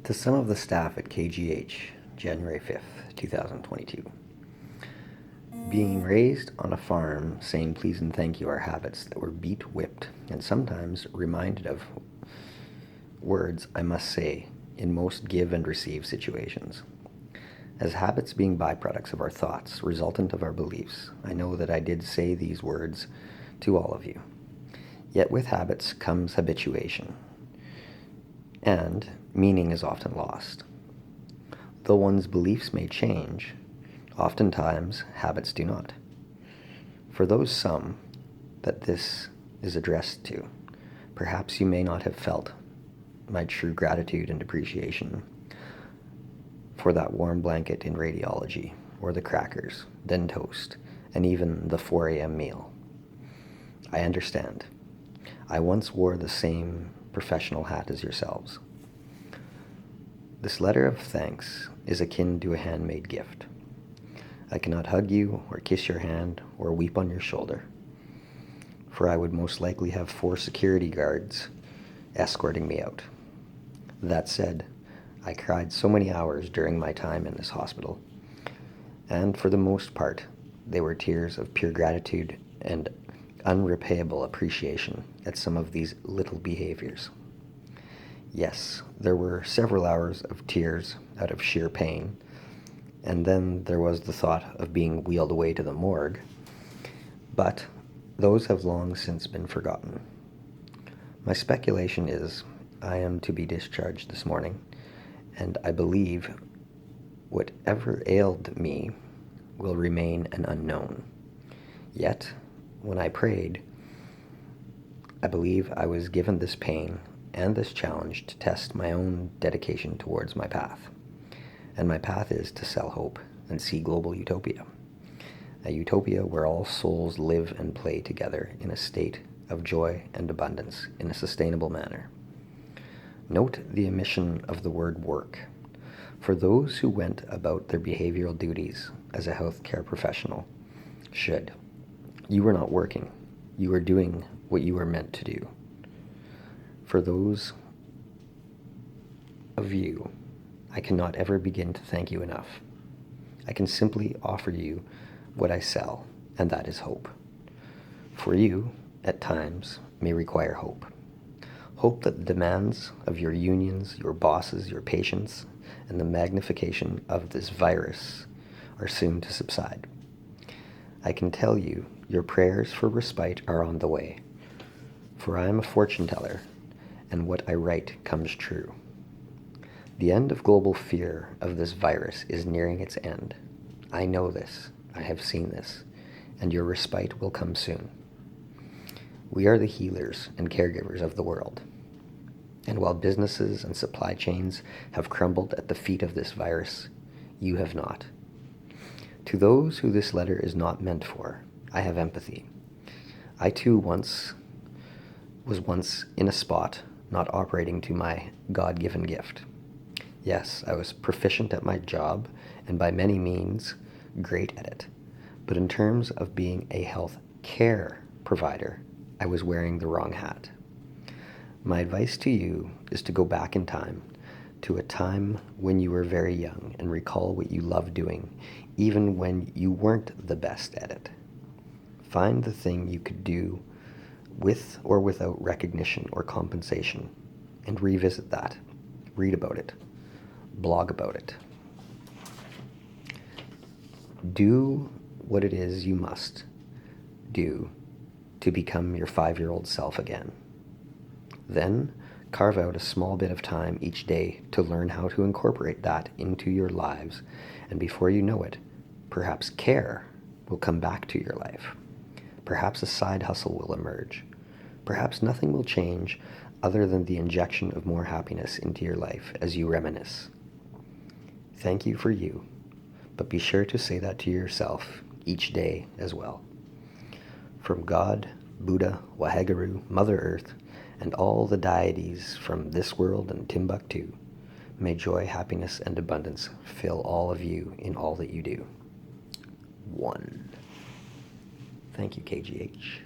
To some of the staff at KGH, January 5th, 2022. Being raised on a farm, saying please and thank you are habits that were beat, whipped, and sometimes reminded of words I must say in most give and receive situations. As habits being byproducts of our thoughts, resultant of our beliefs, I know that I did say these words to all of you. Yet with habits comes habituation, and meaning is often lost. Though one's beliefs may change, oftentimes habits do not. For those some that this is addressed to, perhaps you may not have felt my true gratitude and appreciation for that warm blanket in radiology, or the crackers, then toast, and even the 4 a.m. meal. I understand. I once wore the same professional hat as yourselves. This letter of thanks is akin to a handmade gift. I cannot hug you or kiss your hand or weep on your shoulder, for I would most likely have 4 security guards escorting me out. That said, I cried so many hours during my time in this hospital, and for the most part, they were tears of pure gratitude and unrepayable appreciation at some of these little behaviors. Yes, there were several hours of tears out of sheer pain, and then there was the thought of being wheeled away to the morgue, but those have long since been forgotten. My speculation is I am to be discharged this morning, and I believe whatever ailed me will remain an unknown. Yet, when I prayed, I believe I was given this pain and this challenge to test my own dedication towards my path. And my path is to sell hope and see global utopia. A utopia where all souls live and play together in a state of joy and abundance in a sustainable manner. Note the omission of the word work. For those who went about their behavioral duties as a healthcare professional should. You were not working. You were doing what you were meant to do. For those of you, I cannot ever begin to thank you enough. I can simply offer you what I sell, and that is hope. For you, at times, may require hope. Hope that the demands of your unions, your bosses, your patients, and the magnification of this virus are soon to subside. I can tell you, your prayers for respite are on the way. For I am a fortune teller, and what I write comes true. The end of global fear of this virus is nearing its end. I know this, I have seen this, and your respite will come soon. We are the healers and caregivers of the world. And while businesses and supply chains have crumbled at the feet of this virus, you have not. To those who this letter is not meant for, I have empathy. I too was once in a spot not operating to my God-given gift. Yes, I was proficient at my job and by many means great at it. But in terms of being a health care provider, I was wearing the wrong hat. My advice to you is to go back in time to a time when you were very young and recall what you loved doing, even when you weren't the best at it. Find the thing you could do with or without recognition or compensation, and revisit that. Read about it. Blog about it. Do what it is you must do to become your 5-year-old self again. Then carve out a small bit of time each day to learn how to incorporate that into your lives, and before you know it, perhaps care will come back to your life. Perhaps a side hustle will emerge. Perhaps nothing will change other than the injection of more happiness into your life as you reminisce. Thank you for you, but be sure to say that to yourself each day as well. From God, Buddha, Waheguru, Mother Earth, and all the deities from this world and Timbuktu, may joy, happiness, and abundance fill all of you in all that you do. 1. Thank you, KGH.